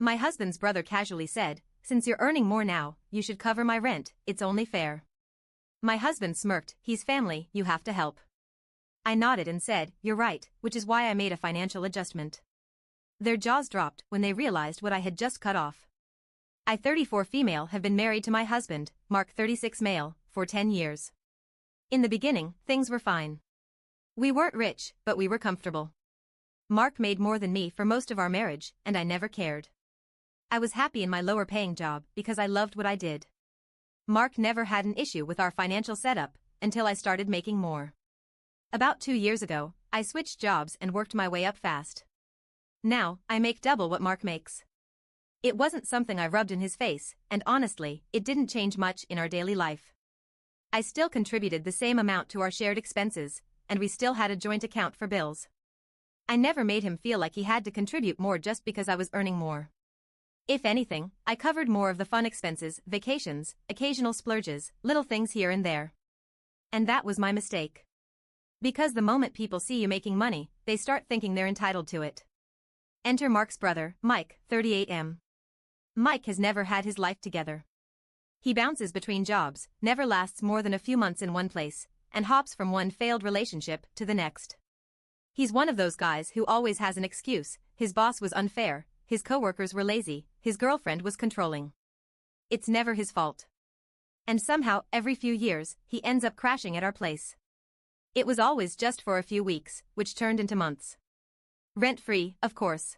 My husband's brother casually said, "Since you're earning more now, you should cover my rent, it's only fair." My husband smirked, "He's family, you have to help." I nodded and said, "You're right," which is why I made a financial adjustment. Their jaws dropped when they realized what I had just cut off. I, 34 female, have been married to my husband, Mark, 36 male, for 10 years. In the beginning, things were fine. We weren't rich, but we were comfortable. Mark made more than me for most of our marriage, and I never cared. I was happy in my lower-paying job because I loved what I did. Mark never had an issue with our financial setup until I started making more. About 2 years ago, I switched jobs and worked my way up fast. Now, I make double what Mark makes. It wasn't something I rubbed in his face, and honestly, it didn't change much in our daily life. I still contributed the same amount to our shared expenses, and we still had a joint account for bills. I never made him feel like he had to contribute more just because I was earning more. If anything, I covered more of the fun expenses, vacations, occasional splurges, little things here and there. And that was my mistake. Because the moment people see you making money, they start thinking they're entitled to it. Enter Mark's brother, Mike, 38M. Mike has never had his life together. He bounces between jobs, never lasts more than a few months in one place, and hops from one failed relationship to the next. He's one of those guys who always has an excuse: his boss was unfair, his coworkers were lazy, his girlfriend was controlling. It's never his fault. And somehow, every few years, he ends up crashing at our place. It was always just for a few weeks, which turned into months. Rent-free, of course.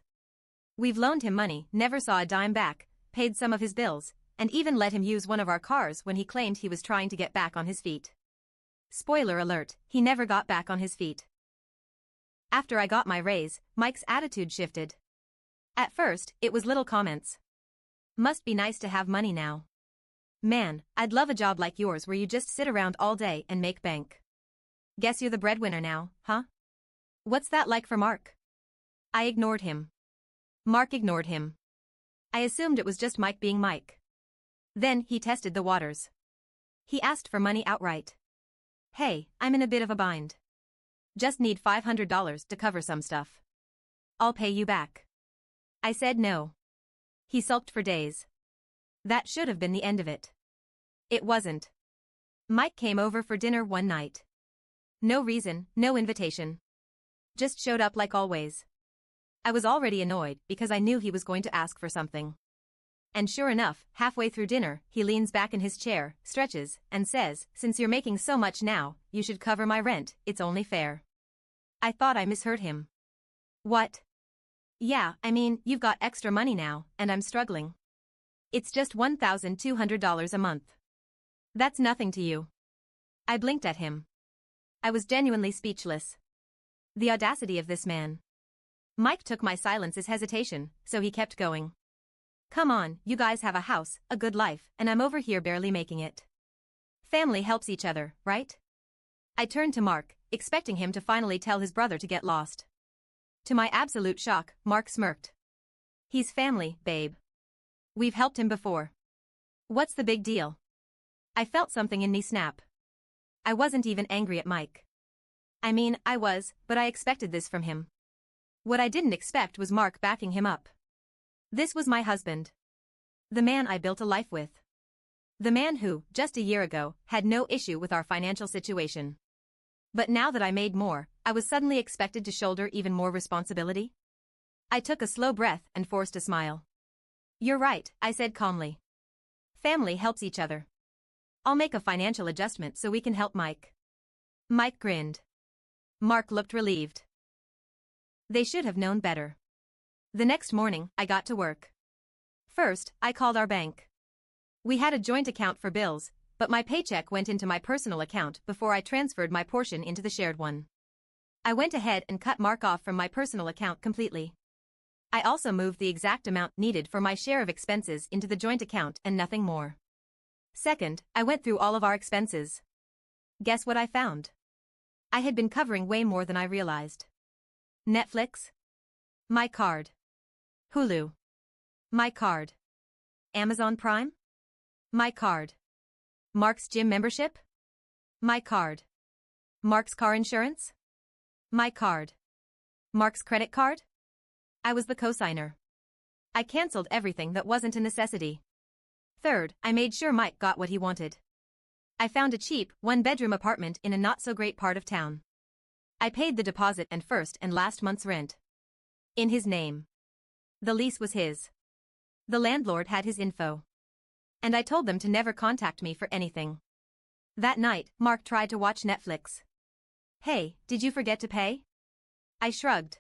We've loaned him money, never saw a dime back, paid some of his bills, and even let him use one of our cars when he claimed he was trying to get back on his feet. Spoiler alert, he never got back on his feet. After I got my raise, Mike's attitude shifted. At first, it was little comments. "Must be nice to have money now. Man, I'd love a job like yours where you just sit around all day and make bank. Guess you're the breadwinner now, huh?" What's that like for Mark? I ignored him. Mark ignored him. I assumed it was just Mike being Mike. Then he tested the waters. He asked for money outright. "Hey, I'm in a bit of a bind. Just need $500 to cover some stuff. I'll pay you back." I said no. He sulked for days. That should have been the end of it. It wasn't. Mike came over for dinner one night. No reason, no invitation. Just showed up like always. I was already annoyed because I knew he was going to ask for something. And sure enough, halfway through dinner, he leans back in his chair, stretches, and says, "Since you're making so much now, you should cover my rent, it's only fair." I thought I misheard him. What? Yeah, I mean, you've got extra money now, and I'm struggling. It's just $1,200 a month. That's nothing to you. I blinked at him. I was genuinely speechless. The audacity of this man. Mike took my silence as hesitation, so he kept going. "Come on, you guys have a house, a good life, and I'm over here barely making it. Family helps each other, right?" I turned to Mark, expecting him to finally tell his brother to get lost. To my absolute shock, Mark smirked. "He's family, babe. We've helped him before. What's the big deal?" I felt something in me snap. I wasn't even angry at Mike. I mean, I was, but I expected this from him. What I didn't expect was Mark backing him up. This was my husband. The man I built a life with. The man who, just a year ago, had no issue with our financial situation. But now that I made more, I was suddenly expected to shoulder even more responsibility. I took a slow breath and forced a smile. "You're right," I said calmly. "Family helps each other. I'll make a financial adjustment so we can help Mike." Mike grinned. Mark looked relieved. They should have known better. The next morning, I got to work. First, I called our bank. We had a joint account for bills, but my paycheck went into my personal account before I transferred my portion into the shared one. I went ahead and cut Mark off from my personal account completely. I also moved the exact amount needed for my share of expenses into the joint account and nothing more. Second, I went through all of our expenses. Guess what I found? I had been covering way more than I realized. Netflix? My card. Hulu? My card. Amazon Prime? My card. Mark's gym membership? My card. Mark's car insurance? My card. Mark's credit card? I was the cosigner. I cancelled everything that wasn't a necessity. Third, I made sure Mike got what he wanted. I found a cheap, one-bedroom apartment in a not-so-great part of town. I paid the deposit and first and last month's rent. In his name. The lease was his. The landlord had his info. And I told them to never contact me for anything. That night, Mark tried to watch Netflix. Hey, did you forget to pay? I shrugged.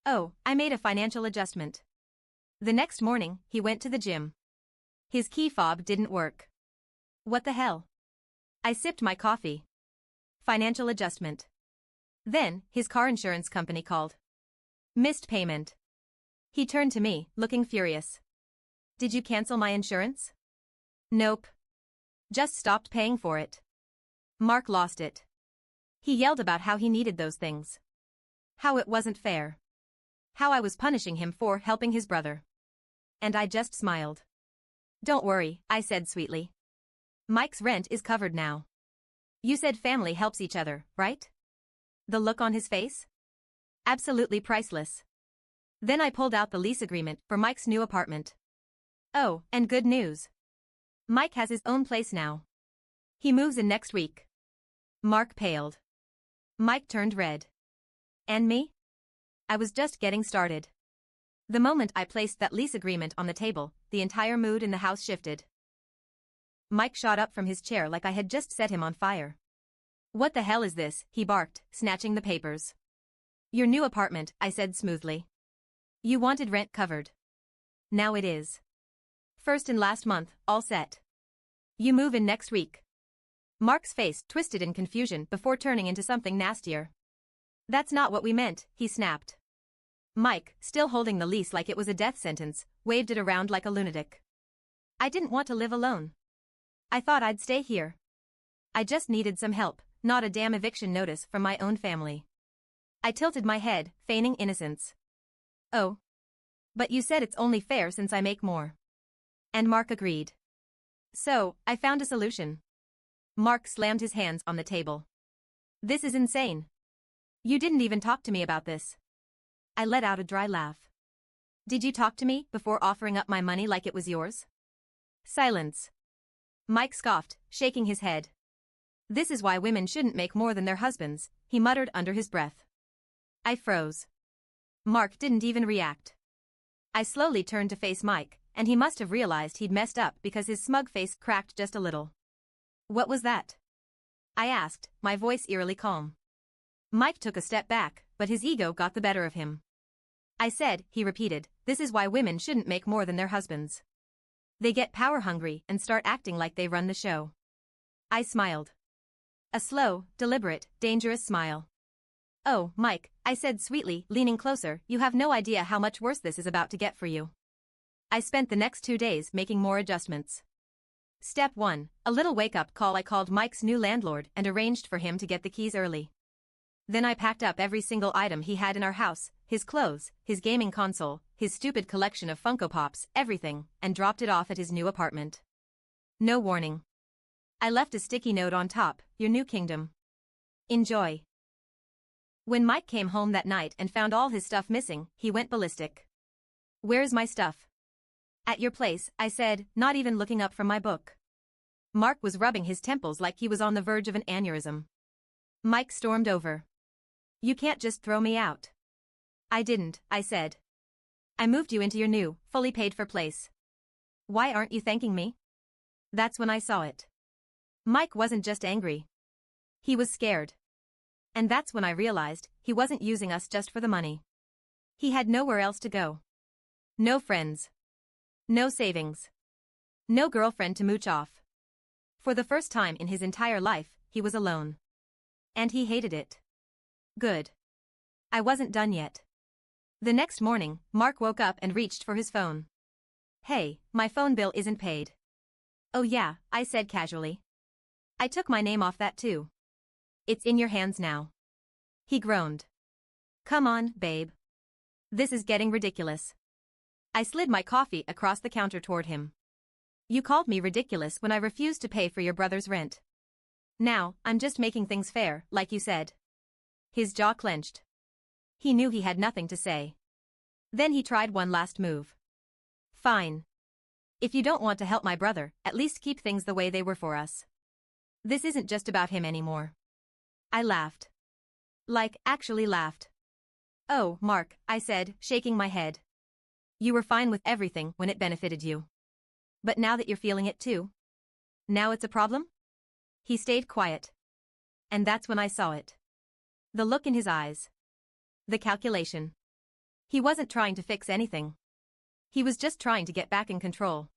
Oh, I made a financial adjustment. The next morning, he went to the gym. His key fob didn't work. What the hell? I sipped my coffee. Financial adjustment. Then, his car insurance company called. Missed payment. He turned to me, looking furious. Did you cancel my insurance? Nope. Just stopped paying for it. Mark lost it. He yelled about how he needed those things. How it wasn't fair. How I was punishing him for helping his brother. And I just smiled. Don't worry, I said sweetly. Mike's rent is covered now. You said family helps each other, right? The look on his face? Absolutely priceless. Then I pulled out the lease agreement for Mike's new apartment. Oh, and good news. Mike has his own place now. He moves in next week. Mark paled. Mike turned red. And me? I was just getting started. The moment I placed that lease agreement on the table, the entire mood in the house shifted. Mike shot up from his chair like I had just set him on fire. What the hell is this? He barked, snatching the papers. Your new apartment, I said smoothly. You wanted rent covered. Now it is. First and last month, all set. You move in next week. Mark's face twisted in confusion before turning into something nastier. That's not what we meant, he snapped. Mike, still holding the lease like it was a death sentence, waved it around like a lunatic. I didn't want to live alone. I thought I'd stay here. I just needed some help, not a damn eviction notice from my own family. I tilted my head, feigning innocence. Oh. But you said it's only fair since I make more. And Mark agreed. So, I found a solution. Mark slammed his hands on the table. This is insane. You didn't even talk to me about this. I let out a dry laugh. Did you talk to me before offering up my money like it was yours? Silence. Mike scoffed, shaking his head. This is why women shouldn't make more than their husbands, he muttered under his breath. I froze. Mark didn't even react. I slowly turned to face Mike, and he must have realized he'd messed up because his smug face cracked just a little. What was that? I asked, my voice eerily calm. Mike took a step back, but his ego got the better of him. I said, he repeated, this is why women shouldn't make more than their husbands. They get power-hungry and start acting like they run the show. I smiled. A slow, deliberate, dangerous smile. Oh, Mike, I said sweetly, leaning closer, you have no idea how much worse this is about to get for you. I spent the next 2 days making more adjustments. Step 1, a little wake-up call. I called Mike's new landlord and arranged for him to get the keys early. Then I packed up every single item he had in our house, his clothes, his gaming console, his stupid collection of Funko Pops, everything, and dropped it off at his new apartment. No warning. I left a sticky note on top, your new kingdom. Enjoy. When Mike came home that night and found all his stuff missing, he went ballistic. Where's my stuff? At your place, I said, not even looking up from my book. Mark was rubbing his temples like he was on the verge of an aneurysm. Mike stormed over. You can't just throw me out. I didn't, I said. I moved you into your new, fully paid-for place. Why aren't you thanking me? That's when I saw it. Mike wasn't just angry. He was scared. And that's when I realized he wasn't using us just for the money. He had nowhere else to go. No friends. No savings. No girlfriend to mooch off. For the first time in his entire life, he was alone. And he hated it. Good. I wasn't done yet. The next morning, Mark woke up and reached for his phone. Hey, my phone bill isn't paid. Oh yeah, I said casually. I took my name off that too. It's in your hands now. He groaned. Come on, babe. This is getting ridiculous. I slid my coffee across the counter toward him. You called me ridiculous when I refused to pay for your brother's rent. Now, I'm just making things fair, like you said. His jaw clenched. He knew he had nothing to say. Then he tried one last move. Fine. If you don't want to help my brother, at least keep things the way they were for us. This isn't just about him anymore. I laughed. Like, actually laughed. Oh, Mark, I said, shaking my head. You were fine with everything when it benefited you. But now that you're feeling it too? Now it's a problem? He stayed quiet. And that's when I saw it. The look in his eyes. The calculation. He wasn't trying to fix anything. He was just trying to get back in control.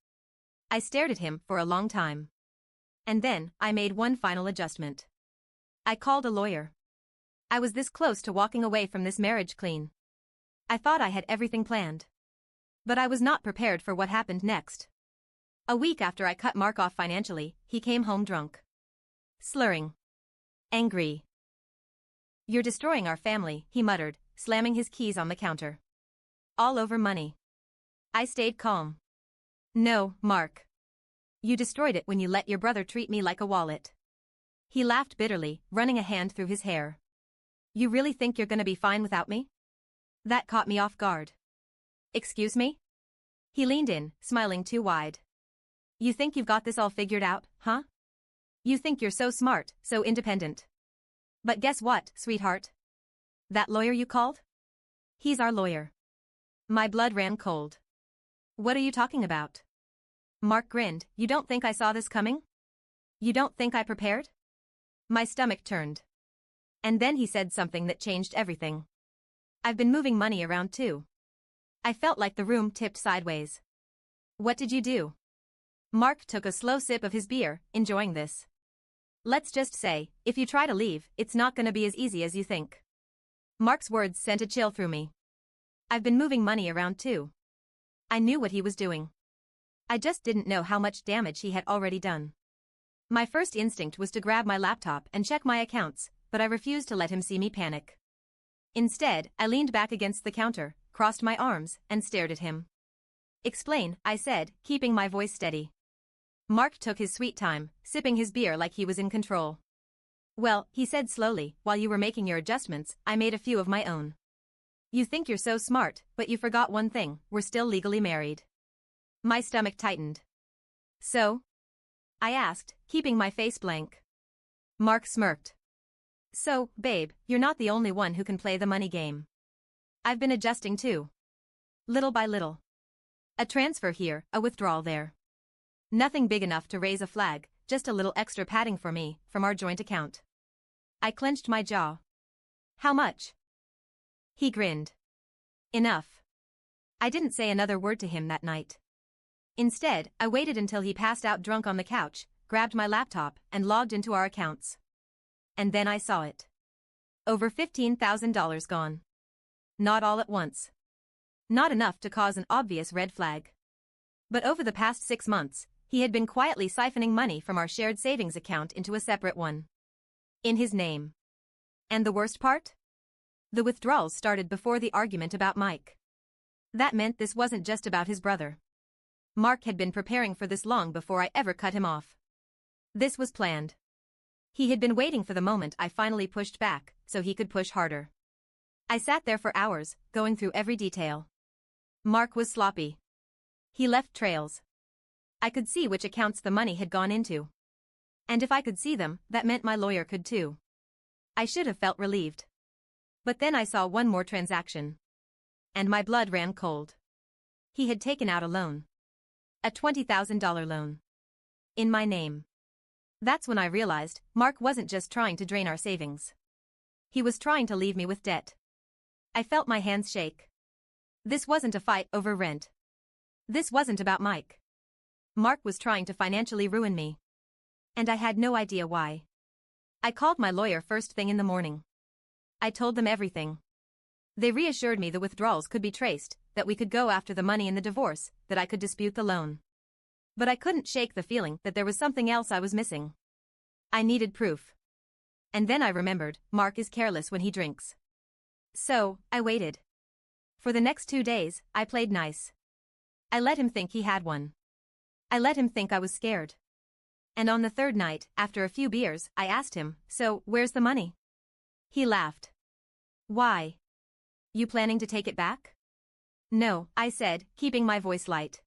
I stared at him for a long time. And then, I made one final adjustment. I called a lawyer. I was this close to walking away from this marriage clean. I thought I had everything planned. But I was not prepared for what happened next. A week after I cut Mark off financially, he came home drunk. Slurring. Angry. You're destroying our family, he muttered, slamming his keys on the counter. All over money. I stayed calm. No, Mark. You destroyed it when you let your brother treat me like a wallet. He laughed bitterly, running a hand through his hair. You really think you're gonna be fine without me? That caught me off guard. Excuse me? He leaned in, smiling too wide. You think you've got this all figured out, huh? You think you're so smart, so independent. But guess what, sweetheart? That lawyer you called? He's our lawyer. My blood ran cold. What are you talking about? Mark grinned. You don't think I saw this coming? You don't think I prepared? My stomach turned. And then he said something that changed everything. I've been moving money around too. I felt like the room tipped sideways. What did you do? Mark took a slow sip of his beer, enjoying this. Let's just say, if you try to leave, it's not gonna be as easy as you think. Mark's words sent a chill through me. I've been moving money around too. I knew what he was doing. I just didn't know how much damage he had already done. My first instinct was to grab my laptop and check my accounts, but I refused to let him see me panic. Instead, I leaned back against the counter, crossed my arms, and stared at him. Explain, I said, keeping my voice steady. Mark took his sweet time, sipping his beer like he was in control. Well, he said slowly, while you were making your adjustments, I made a few of my own. You think you're so smart, but you forgot one thing, we're still legally married. My stomach tightened. So? I asked, keeping my face blank. Mark smirked. So, babe, you're not the only one who can play the money game. I've been adjusting too. Little by little. A transfer here, a withdrawal there. Nothing big enough to raise a flag, just a little extra padding for me, from our joint account. I clenched my jaw. How much? He grinned. Enough. I didn't say another word to him that night. Instead, I waited until he passed out drunk on the couch, grabbed my laptop, and logged into our accounts. And then I saw it. Over $15,000 gone. Not all at once. Not enough to cause an obvious red flag. But over the past 6 months, he had been quietly siphoning money from our shared savings account into a separate one. In his name. And the worst part? The withdrawals started before the argument about Mike. That meant this wasn't just about his brother. Mark had been preparing for this long before I ever cut him off. This was planned. He had been waiting for the moment I finally pushed back, so he could push harder. I sat there for hours, going through every detail. Mark was sloppy. He left trails. I could see which accounts the money had gone into. And if I could see them, that meant my lawyer could too. I should have felt relieved. But then I saw one more transaction. And my blood ran cold. He had taken out a loan. A $20,000 loan. In my name. That's when I realized Mark wasn't just trying to drain our savings. He was trying to leave me with debt. I felt my hands shake. This wasn't a fight over rent. This wasn't about Mike. Mark was trying to financially ruin me. And I had no idea why. I called my lawyer first thing in the morning. I told them everything. They reassured me the withdrawals could be traced, that we could go after the money in the divorce, that I could dispute the loan. But I couldn't shake the feeling that there was something else I was missing. I needed proof. And then I remembered, Mark is careless when he drinks. So, I waited. For the next 2 days, I played nice. I let him think he had one. I let him think I was scared. And on the third night, after a few beers, I asked him, so, where's the money? He laughed. Why? You planning to take it back? No, I said, keeping my voice light.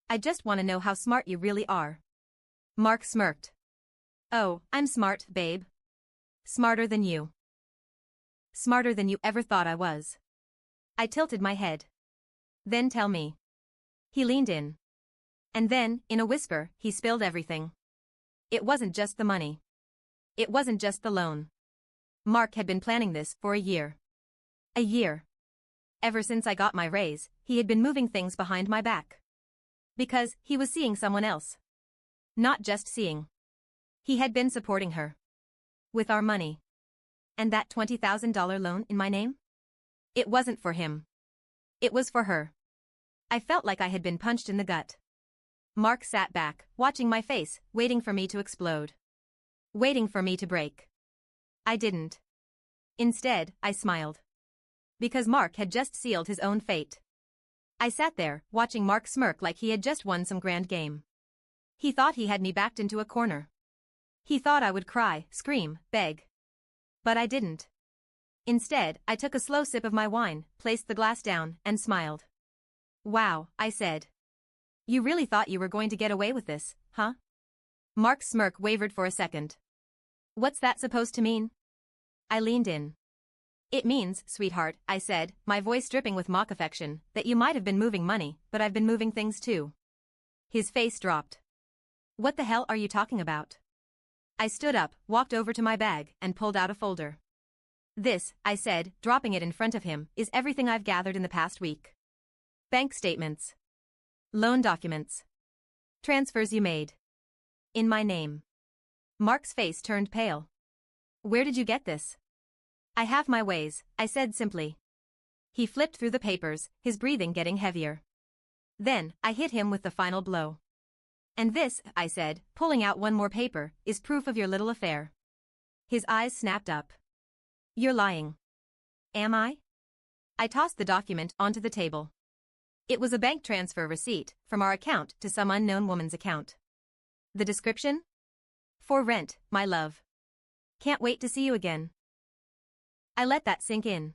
I just want to know how smart you really are. Mark smirked. Oh, I'm smart, babe. Smarter than you. Smarter than you ever thought I was. I tilted my head. Then tell me. He leaned in. And then, in a whisper, he spilled everything. It wasn't just the money. It wasn't just the loan. Mark had been planning this for a year. A year. Ever since I got my raise, he had been moving things behind my back. Because he was seeing someone else. Not just seeing. He had been supporting her. With our money. And that $20,000 loan in my name? It wasn't for him. It was for her. I felt like I had been punched in the gut. Mark sat back, watching my face, waiting for me to explode. Waiting for me to break. I didn't. Instead, I smiled. Because Mark had just sealed his own fate. I sat there, watching Mark smirk like he had just won some grand game. He thought he had me backed into a corner. He thought I would cry, scream, beg. But I didn't. Instead, I took a slow sip of my wine, placed the glass down, and smiled. Wow, I said. You really thought you were going to get away with this, huh? Mark's smirk wavered for a second. What's that supposed to mean? I leaned in. It means, sweetheart, I said, my voice dripping with mock affection, that you might have been moving money, but I've been moving things too. His face dropped. What the hell are you talking about? I stood up, walked over to my bag, and pulled out a folder. This, I said, dropping it in front of him, is everything I've gathered in the past week. Bank statements. Loan documents. Transfers you made. In my name. Mark's face turned pale. Where did you get this? I have my ways, I said simply. He flipped through the papers, his breathing getting heavier. Then, I hit him with the final blow. And this, I said, pulling out one more paper, is proof of your little affair. His eyes snapped up. You're lying. Am I? I tossed the document onto the table. It was a bank transfer receipt from our account to some unknown woman's account. The description? For rent, my love. Can't wait to see you again. I let that sink in.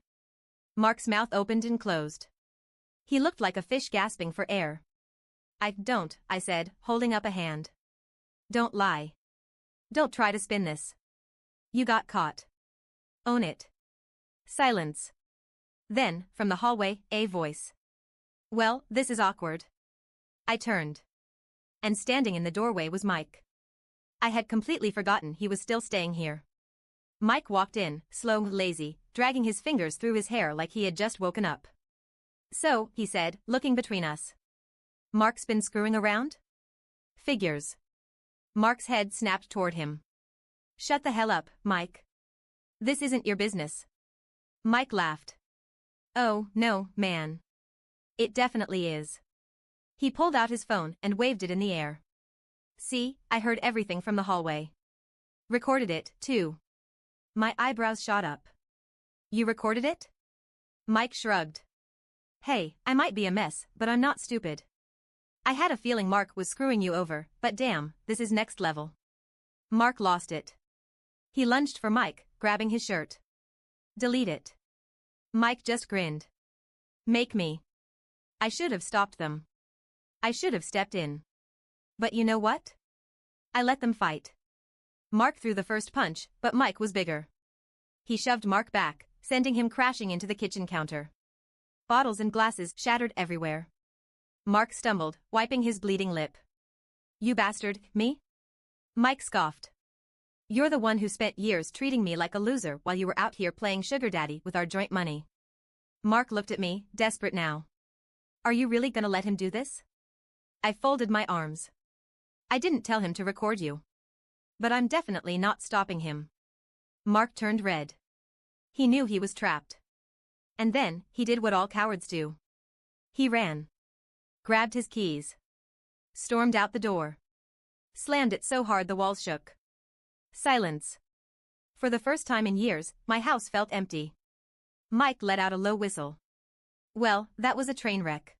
Mark's mouth opened and closed. He looked like a fish gasping for air. Don't, I said, holding up a hand. Don't lie. Don't try to spin this. You got caught. Own it. Silence. Then, from the hallway, a voice. Well, this is awkward. I turned. And standing in the doorway was Mike. I had completely forgotten he was still staying here. Mike walked in, slow, lazy, dragging his fingers through his hair like he had just woken up. So, he said, looking between us. Mark's been screwing around? Figures. Mark's head snapped toward him. Shut the hell up, Mike. This isn't your business. Mike laughed. Oh, no, man. It definitely is. He pulled out his phone and waved it in the air. See, I heard everything from the hallway. Recorded it, too. My eyebrows shot up. You recorded it? Mike shrugged. Hey, I might be a mess, but I'm not stupid. I had a feeling Mark was screwing you over, but damn, this is next level. Mark lost it. He lunged for Mike, grabbing his shirt. Delete it. Mike just grinned. Make me. I should have stopped them. I should have stepped in. But you know what? I let them fight. Mark threw the first punch, but Mike was bigger. He shoved Mark back, sending him crashing into the kitchen counter. Bottles and glasses shattered everywhere. Mark stumbled, wiping his bleeding lip. You bastard, me? Mike scoffed. You're the one who spent years treating me like a loser while you were out here playing sugar daddy with our joint money. Mark looked at me, desperate now. Are you really gonna let him do this? I folded my arms. I didn't tell him to record you. But I'm definitely not stopping him. Mark turned red. He knew he was trapped. And then, he did what all cowards do. He ran. Grabbed his keys. Stormed out the door. Slammed it so hard the walls shook. Silence. For the first time in years, my house felt empty. Mike let out a low whistle. Well, that was a train wreck.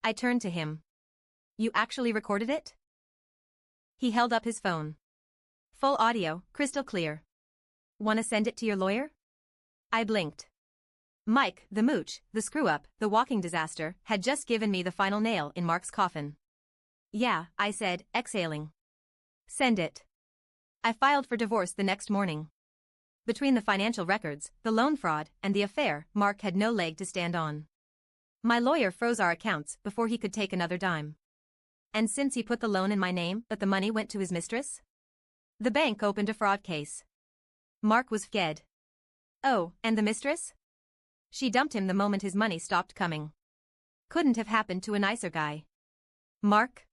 I turned to him. You actually recorded it? He held up his phone. Full audio, crystal clear. Wanna send it to your lawyer? I blinked. Mike, the mooch, the screw-up, the walking disaster, had just given me the final nail in Mark's coffin. Yeah, I said, exhaling. Send it. I filed for divorce the next morning. Between the financial records, the loan fraud, and the affair, Mark had no leg to stand on. My lawyer froze our accounts before he could take another dime. And since he put the loan in my name, but the money went to his mistress? The bank opened a fraud case. Mark was fed. Oh, and the mistress? She dumped him the moment his money stopped coming. Couldn't have happened to a nicer guy. Mark?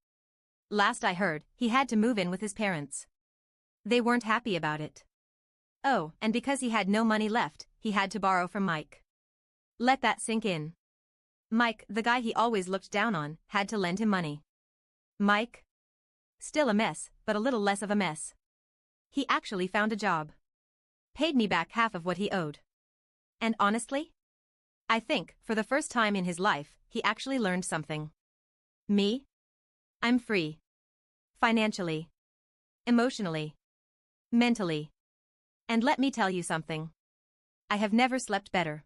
Last I heard, he had to move in with his parents. They weren't happy about it. Oh, and because he had no money left, he had to borrow from Mike. Let that sink in. Mike, the guy he always looked down on, had to lend him money. Mike? Still a mess, but a little less of a mess. He actually found a job. Paid me back half of what he owed. And honestly? I think, for the first time in his life, he actually learned something. Me? I'm free. Financially. Emotionally. Mentally. And let me tell you something. I have never slept better.